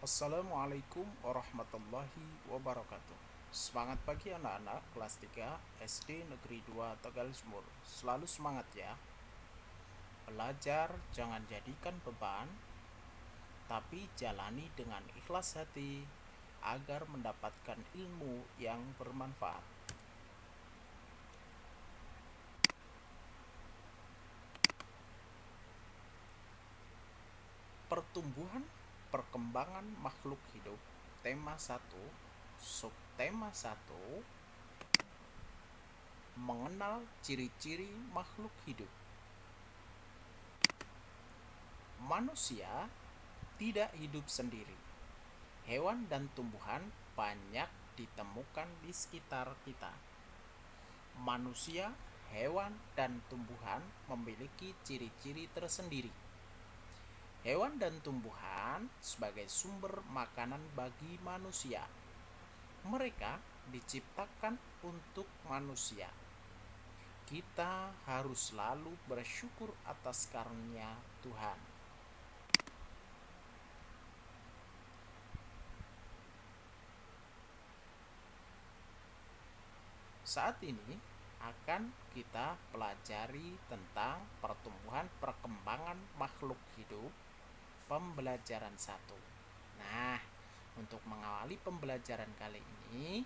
Assalamualaikum warahmatullahi wabarakatuh. Semangat pagi anak-anak kelas 3 SD Negeri 2 Tegal Sumur. Selalu semangat ya. Belajar jangan jadikan beban, tapi jalani dengan ikhlas hati agar mendapatkan ilmu yang bermanfaat. Pertumbuhan perkembangan makhluk hidup. Tema 1, subtema 1, mengenal ciri-ciri makhluk hidup. Manusia tidak hidup sendiri. Hewan dan tumbuhan banyak ditemukan di sekitar kita. Manusia, hewan, dan tumbuhan memiliki ciri-ciri tersendiri. Hewan dan tumbuhan sebagai sumber makanan bagi manusia. Mereka diciptakan untuk manusia. Kita harus selalu bersyukur atas karunia Tuhan. Saat ini akan kita pelajari tentang pertumbuhan perkembangan makhluk hidup, pembelajaran 1. Nah, untuk mengawali pembelajaran kali ini,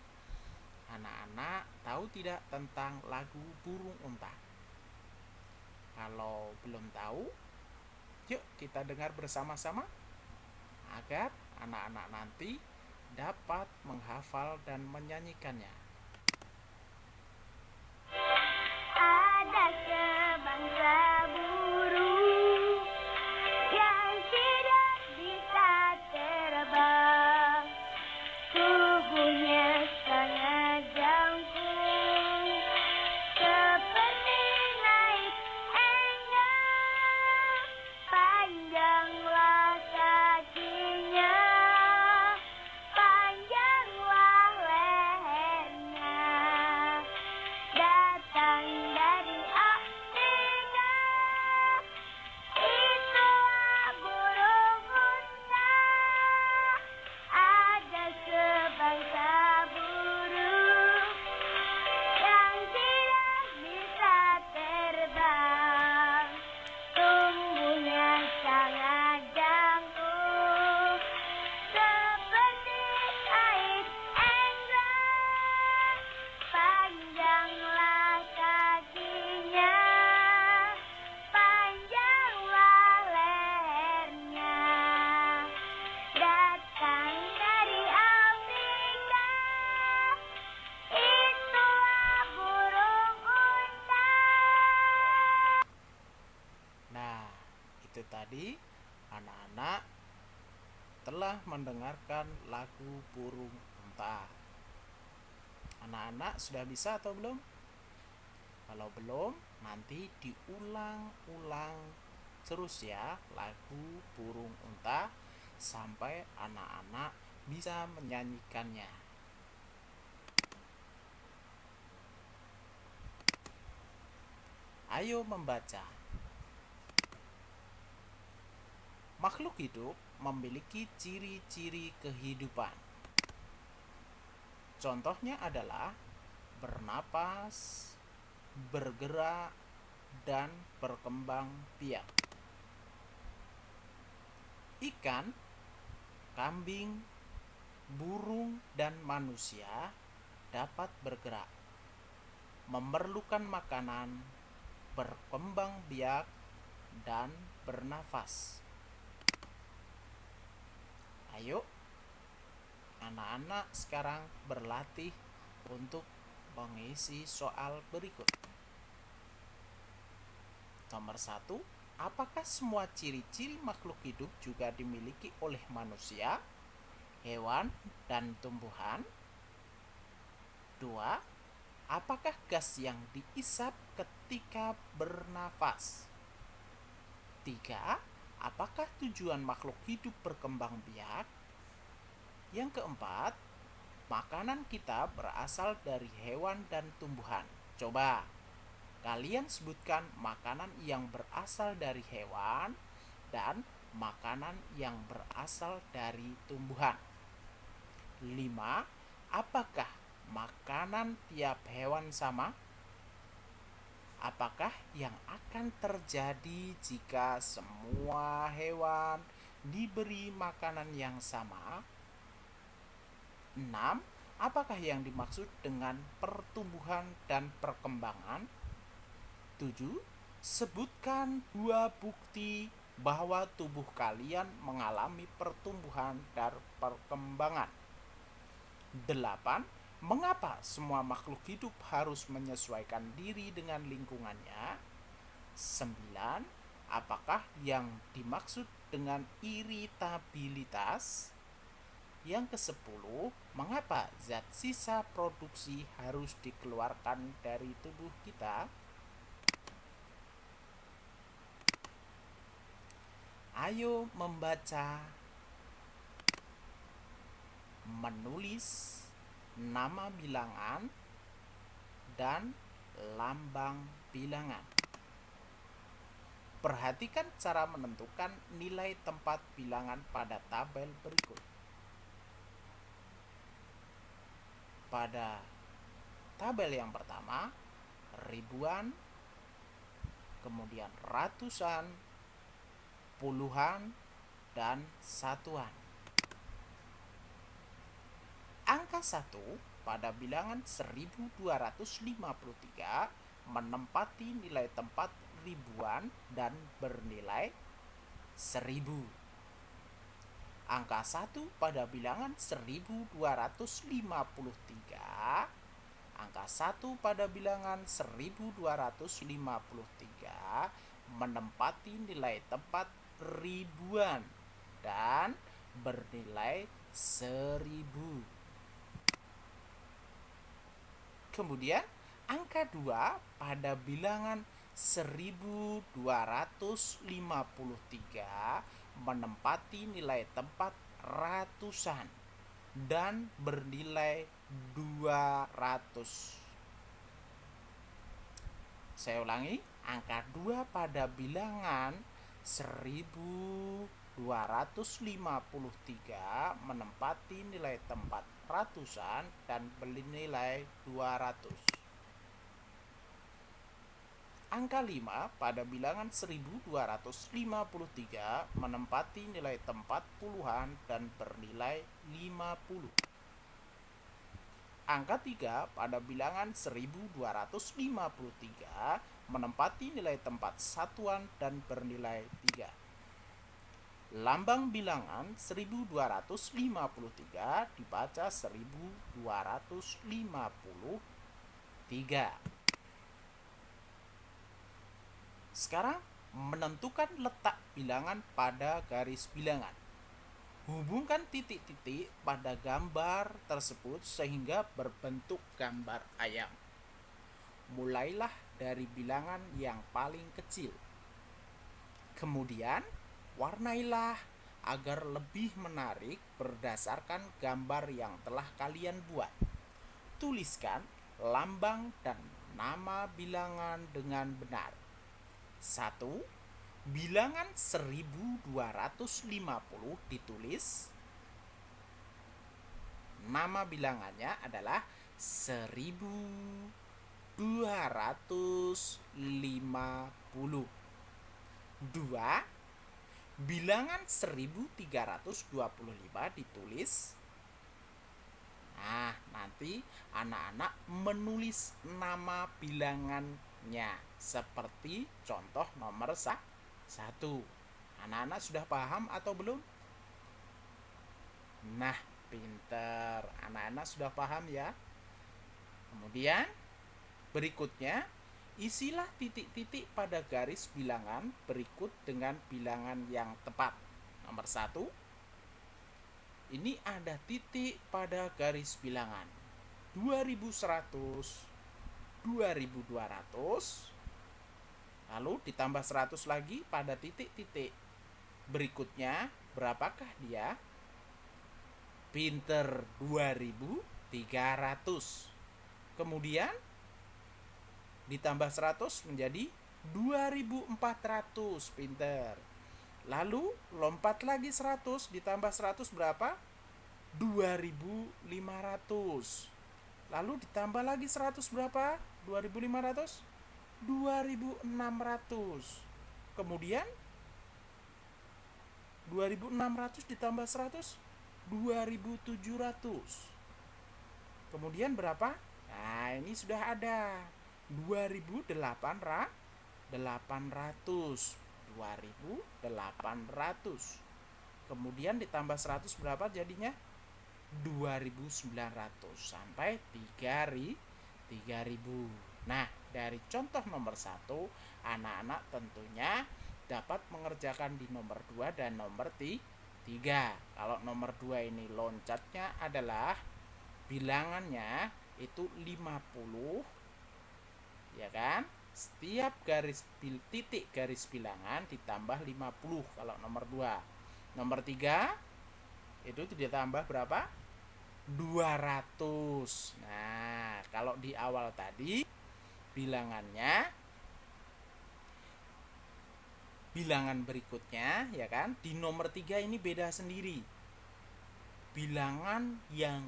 anak-anak tahu tidak tentang lagu Burung Unta? Kalau belum tahu, yuk kita dengar bersama-sama agar anak-anak nanti dapat menghafal dan menyanyikannya. Ada sebangsa burung yang tidak bisa terbang, tubuhnya sangat jangkung, seperti naik enggang, panjanglah kakinya, panjanglah lehernya, datang dari Afrika, itulah burung unta. Ada sebangsa burung yang tidak bisa terbang, tubuhnya sangat jangkung, seperti air enggang, panjanglah kakinya, panjanglah lehernya, datang dari Afrika, itulah burung unta. Nah, itu tadi anak-anak telah mendengarkan lagu Burung Unta. Anak-anak sudah bisa atau belum? Kalau belum, nanti diulang-ulang terus ya lagu Burung Unta sampai anak-anak bisa menyanyikannya. Ayo membaca. Makhluk hidup memiliki ciri-ciri kehidupan. Contohnya adalah bernapas, bergerak, dan berkembang biak. Ikan, kambing, burung, dan manusia dapat bergerak, memerlukan makanan, berkembang biak, dan bernafas. Ayo, anak-anak sekarang berlatih untuk mengisi soal berikut. Nomor 1, apakah semua ciri-ciri makhluk hidup juga dimiliki oleh manusia, hewan, dan tumbuhan? 2, apakah gas yang diisap ketika bernafas? 3, apakah tujuan makhluk hidup berkembang biak? Yang keempat, makanan kita berasal dari hewan dan tumbuhan. Coba kalian sebutkan makanan yang berasal dari hewan dan makanan yang berasal dari tumbuhan. 5. Apakah makanan tiap hewan sama? Apakah yang akan terjadi jika semua hewan diberi makanan yang sama? 6. Apakah yang dimaksud dengan pertumbuhan dan perkembangan? 7. Sebutkan 2 bukti bahwa tubuh kalian mengalami pertumbuhan dan perkembangan. 8. Mengapa semua makhluk hidup harus menyesuaikan diri dengan lingkungannya? 9. Apakah yang dimaksud dengan iritabilitas? Yang ke-10, mengapa zat sisa produksi harus dikeluarkan dari tubuh kita? Ayo membaca, menulis nama bilangan dan lambang bilangan. Perhatikan cara menentukan nilai tempat bilangan pada tabel berikut. Pada tabel yang pertama, ribuan, kemudian ratusan, puluhan, dan satuan. Angka 1 pada bilangan 1253 menempati nilai tempat ribuan dan bernilai 1000. Angka 1 pada bilangan 1253, angka 1 pada bilangan 1253 menempati nilai tempat ribuan dan bernilai 1000. Kemudian angka 2 pada bilangan 1253 menempati nilai tempat ratusan dan bernilai 200. Saya ulangi, angka 2 pada bilangan 1253 menempati nilai tempat ratusan dan bernilai 200. Angka 5 pada bilangan 1253 menempati nilai tempat puluhan dan bernilai 50. Angka 3 pada bilangan 1253 menempati nilai tempat satuan dan bernilai 3. Lambang bilangan 1253 dibaca 1253. Sekarang menentukan letak bilangan pada garis bilangan. Hubungkan titik-titik pada gambar tersebut sehingga berbentuk gambar ayam. Mulailah dari bilangan yang paling kecil. Kemudian warnailah agar lebih menarik berdasarkan gambar yang telah kalian buat. Tuliskan lambang dan nama bilangan dengan benar. 1. Bilangan 1250 ditulis. Nama bilangannya adalah 1250. 2. Bilangan 1325 ditulis. Nah, nanti anak-anak menulis nama bilangannya seperti contoh nomor 1. Anak-anak sudah paham atau belum? Nah, pinter. Anak-anak sudah paham ya. Kemudian berikutnya, isilah titik-titik pada garis bilangan berikut dengan bilangan yang tepat. Nomor 1, ini ada titik pada garis bilangan 2100, 2200, lalu ditambah 100 lagi pada titik-titik berikutnya. Berapakah dia? Pinter, 2300. Kemudian ditambah 100 menjadi 2400. Pinter. Lalu lompat lagi 100, ditambah 100 berapa? 2.500. Lalu ditambah lagi 100 berapa? 2.500? 2.600. Kemudian 2.600 ditambah 100? 2.700. Kemudian berapa? Nah, ini sudah ada 2.800. 2.800. Kemudian ditambah 100 berapa jadinya? 2.900 sampai 3.000. Nah, dari contoh nomor 1, anak-anak tentunya dapat mengerjakan di nomor 2 dan nomor 3. Kalau nomor 2 ini loncatnya adalah bilangannya itu 50, ya kan? Setiap titik garis bilangan ditambah 50 kalau nomor 2. Nomor 3 itu ditambah berapa? 200. Nah, kalau di awal tadi bilangan berikutnya, ya kan? Di nomor 3 ini beda sendiri. Bilangan yang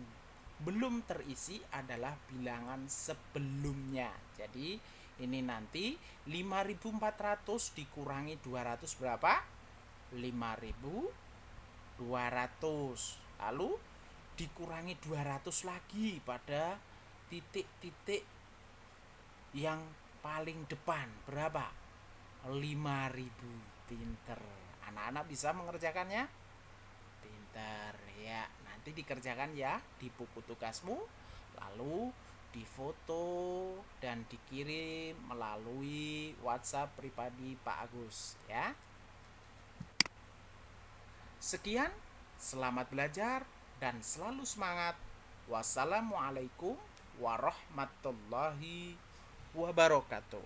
belum terisi adalah bilangan sebelumnya. Jadi ini nanti 5.400 dikurangi 200 berapa? 5.200. Lalu dikurangi 200 lagi pada titik-titik yang paling depan berapa? 5.000. Pinter. Anak-anak bisa mengerjakannya? Pinter ya. Nanti dikerjakan ya di buku tugasmu, lalu difoto dan dikirim melalui WhatsApp pribadi Pak Agus ya. Sekian, selamat belajar dan selalu semangat. Wassalamualaikum warahmatullahi wabarakatuh.